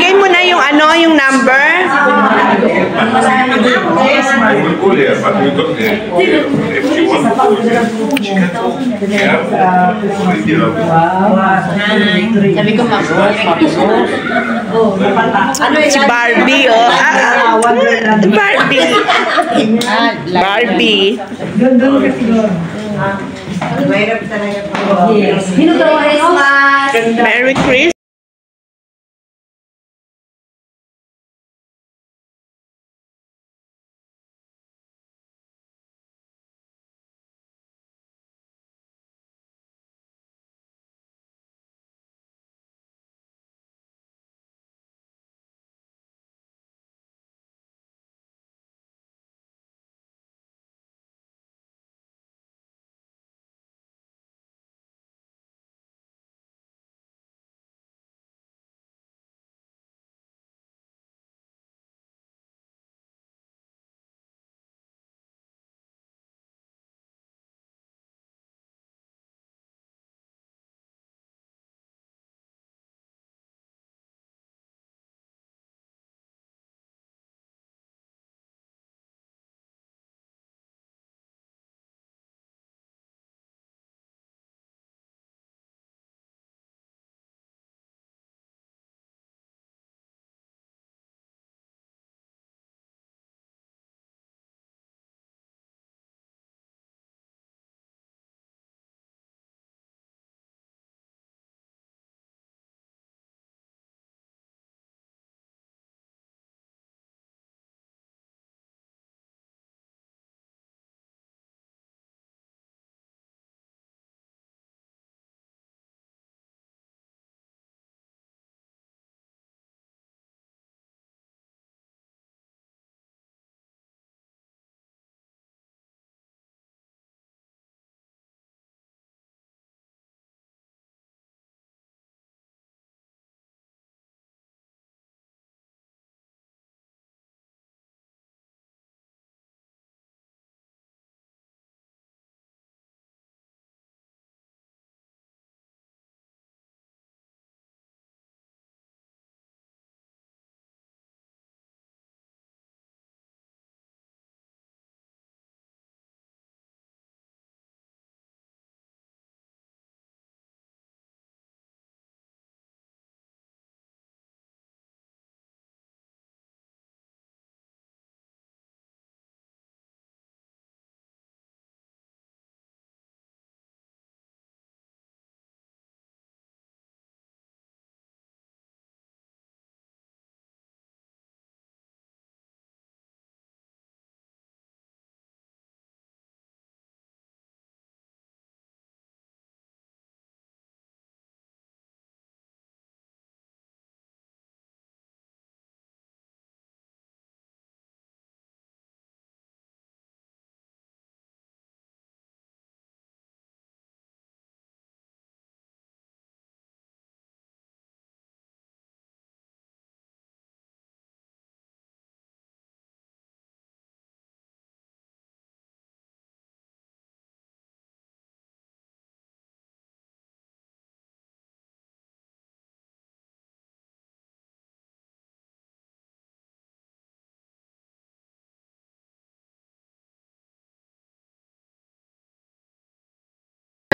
Ilagay mo na yung ano, yung number. I will call her, but we don't if she wants to call her, she can call. Sabi ko Si Barbie, oh. Barbie. Barbie. Merry Christmas.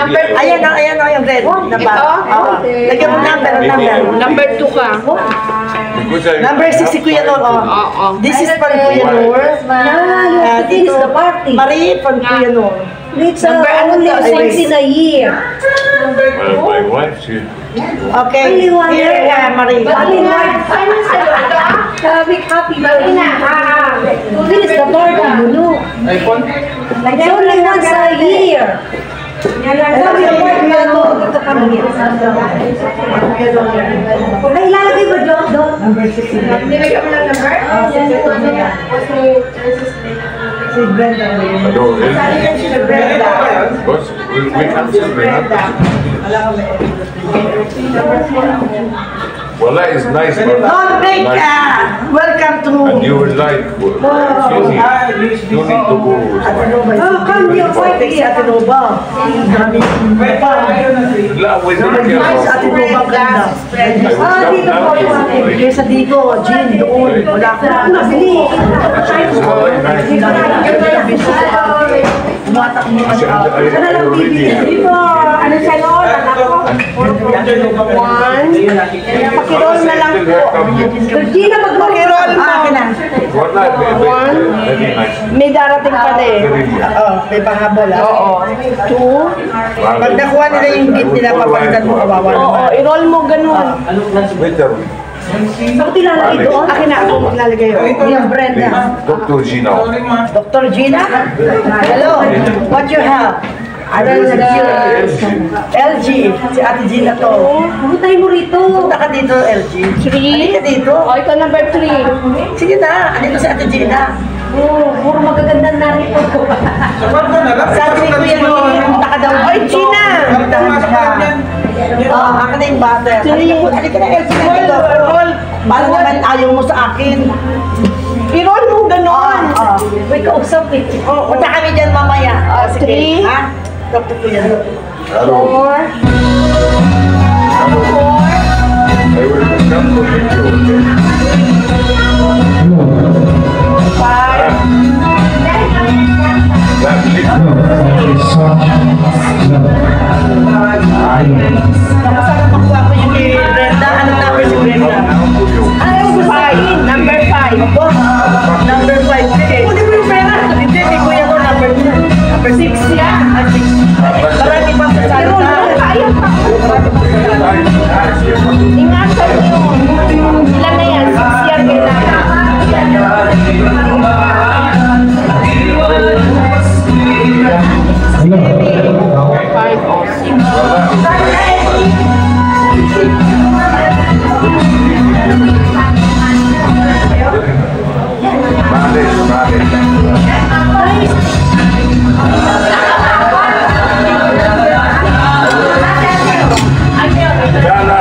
Ayan o, yung red. Lagyan mo number. Number 2 ka. Number 6 si Kuya Nor. This is for Kuya Nor. This is the party. Marie for Kuya Nor. Number only once in a year. Well, my wife, she... Okay, here Marie. Happy birthday. This is the party, you know. It's only once a year. Kung ilalagay mo doon? Number 6. Nilagay mo ng number? Si Brenda. Si Brenda. We can see Brenda. Well, that is nice. Don't break. Welcome to You will like. You need to go. Take si Ate Nova. La, wait, don't Si Ate Nova ang ganda. dito po yung Kaya sa Digo, Jean, doon. Wala ko na. Nabili. Umatak mo kasi ako. Dito, ano siya noon? Anak ko. One. Pakirol na lang po. Gina, Pakirol mo. One. May darating pa din. May panghabol. Oo. Two. Pag nakuha nila yung gift nila, papalitan mo kawawa Oo, naman. i-roll mo ganun. Saan tilalagay doon? Akin na ako maglalagay. Yung Brenda. Dr. Gina. Dr. Gina? Hello, what you have? LG, si Ate Gina to. Pumutay mo rito. Punta ka dito, LG. Three. Halika dito. O, ikaw number three. Sige na, andito si Ate Gina. Puro magaganda na rito. Sabi ni Kuya Louie, punta ka daw. Oy, Gina! Puntahan ka. Akin na yung butter. Halika na, LG na dito. Para naman ayaw mo sa akin. I-roll mo ganun. May kausap eh. Punta kami dyan mamaya. Three. Ha? Dr. Kuya Louie. Hello. Four. I will come to meet you. Five. Sana makuha ko yung kay Brenda. Ano number si Brenda? Five. Number five. Number 5. Kunin mo yung pera. Hindi, may kuya ko number 2. Number 6 yan. Marami pang sasalita. Ingatan nyo. Ilan na yan? 6 yan kailangan. Five or six. Dami niyang dala.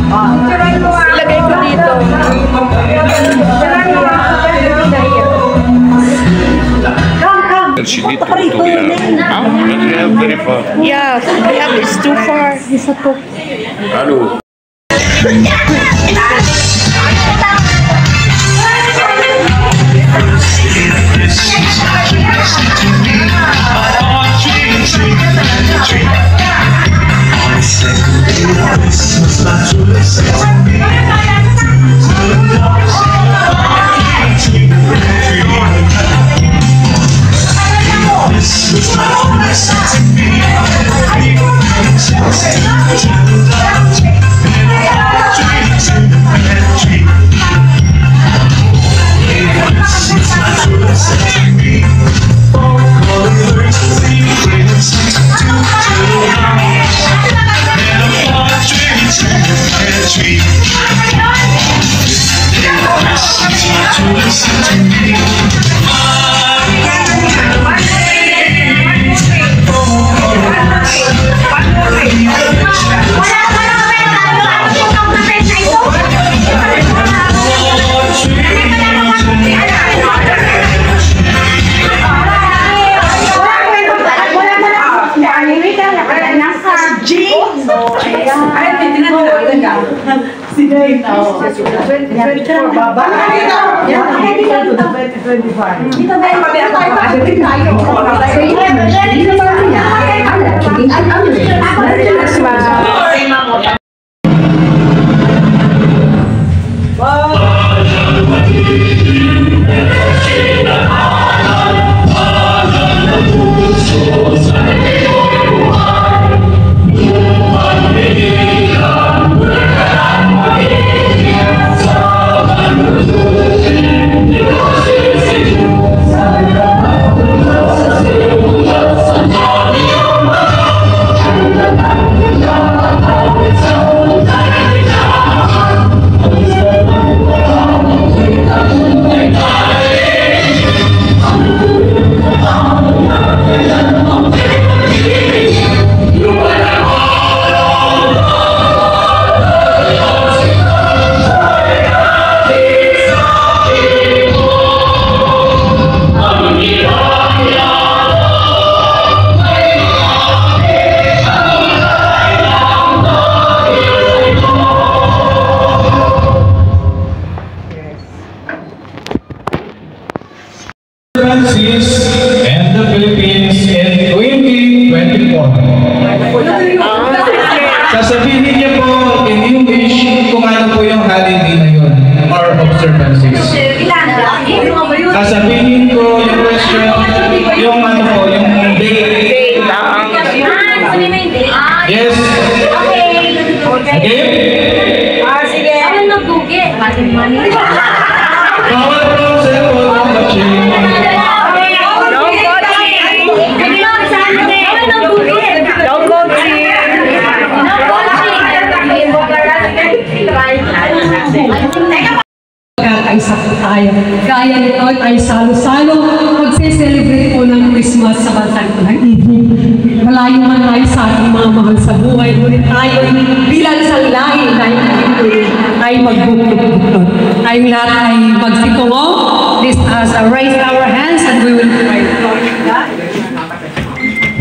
Ilagay ko dito. She need to go to the very far. Yeah, it's too far. Hello. overseas and the Philippines in 2024. Sasabihin niyo po in English kung ano po yung holiday na yun or observances. Sasabihin ko yung question, yung ano po, yung date. Yes. Okay? Sige. Ano nagbugi? Bawal po sa cellphone ng batching. Isa po tayo. Kaya nito tayo salo-salo magse-celebrate po ng Christmas sa bansang ito ng Egypt. Malayo man tayo sa ating mga mahal sa buhay, ngunit tayo bilang isang lahi dahil tayo magbuklod-buklod. Tayong lahat ay magsitungo. Let us raise our hands and we will pray.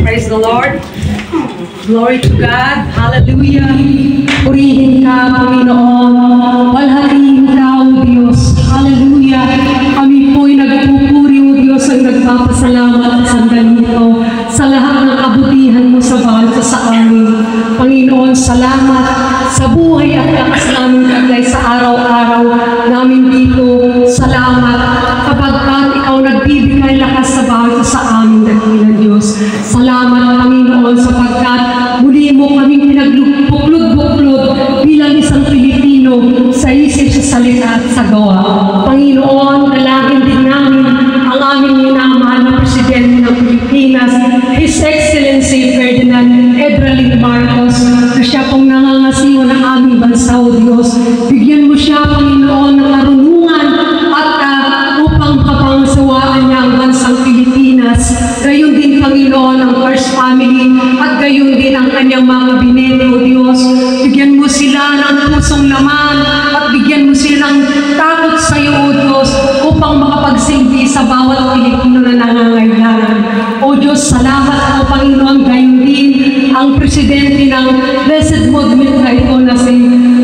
Praise the Lord. Glory to God. Hallelujah. Purihin ka, Panginoon. Walhatiin ka, O Diyos. Hallelujah. Kami po'y nagpupuri, O Diyos, ang nagpapasalamat sa sandali ito sa lahat ng kabutihan mo sa bawat sa amin. Panginoon, salamat sa buhay at lakas namin kaglay sa araw-araw namin dito. Salamat kapagkat ikaw nagbibigay lakas sa bawat sa amin, dakilang Diyos. Salamat, Panginoon, sapagkat muli mo kaming pinagbuklod-buklod bilang isang Pilipino sa isip, sa salita at sa gawa. Panginoon, dalangin din namin ang aming minamahal na Presidente ng Pilipinas, His Excellency Ferdinand Ebralin Marcos, na siya pong nangangasiwa ng aming bansa, O Diyos. Bigyan mo siya, Panginoon, ng karunungan at upang kapangsawaan niya ang bansang Pilipinas. Gayon din, Panginoon, ang First Family at gayon din ang kanyang mga binete, O Diyos. Bigyan mo sila ng pusong laman at bigyan mo silang takot sa iyo, O Diyos, upang makapagsilbi sa bawat Pilipino na nangangailangan. O Diyos, salamat, O Panginoon, gayon din ang presidente ng Blessed Movement na ito na si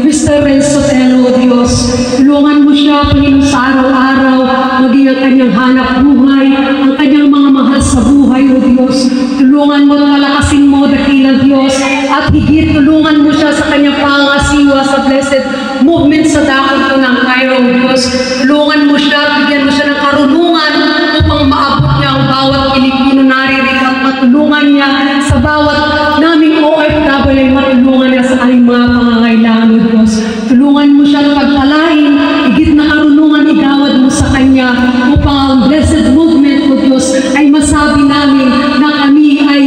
Mr. Renzo Sotelo, O Diyos. Tulungan mo siya, Panginoon, sa araw-araw, maging ang kanyang hanap buhay, ang kanyang mga mahal sa buhay, O Diyos. Tulungan mo at malakasin mo, dakilang Diyos, at higit tulungan mo siya sa kanyang pangasiwa sa Blessed Movement sa dakot ng Cairo, O Diyos. Tulungan mo siya at bigyan mo siya ng karunungan upang maabot niya ang bawat Pilipino naririto at matulungan niya sa bawat naming OFW, matulungan niya sa aming mga pangangailangan, O Diyos. Tulungan mo siya at pagpalain, higit na karunungan igawad mo sa kanya upang ang Blessed Movement, O Diyos, ay masabi namin na kami ay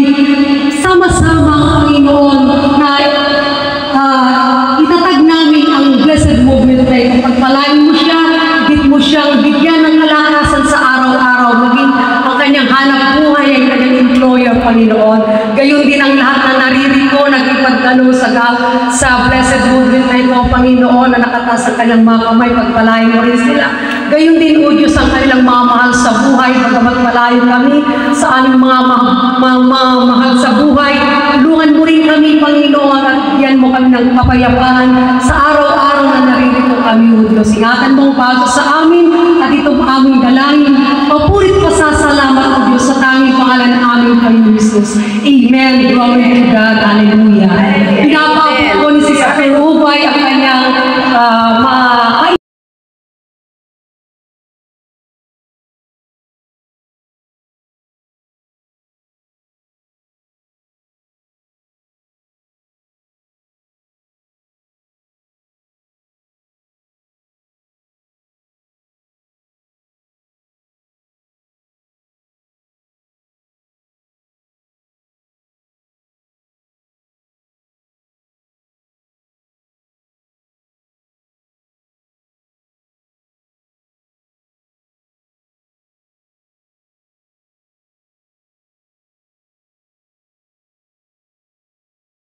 sama-sama, Panginoon, na itatag namin ang Blessed Movement na ito. Pagpalain mo siya, higit mo siyang bigyan ng kalakasan sa araw-araw, maging ang kanyang hanap buhay ay kanyang employer, Panginoon. Gayon din ang lahat na naririto, nagipagdalo sa Blessed Movement na ito, Panginoon, na nakataas sa kanyang mga kamay, pagpalain mo rin sila. Gayon din, O Diyos, ang kanilang mga mahal sa buhay, pagkamat malayo kami sa aming mga mahal sa buhay. Tulungan mo rin kami, Panginoon, at yan mo kami ng kapayapaan sa araw-araw na naririto kami, O Diyos. Ingatan mo ang bago sa amin at itong aming dalangin. Papurit pasasalamat, O Diyos, sa tanging pangalan ng aming Panginoon Jesus. Amen. Glory to God. Hallelujah.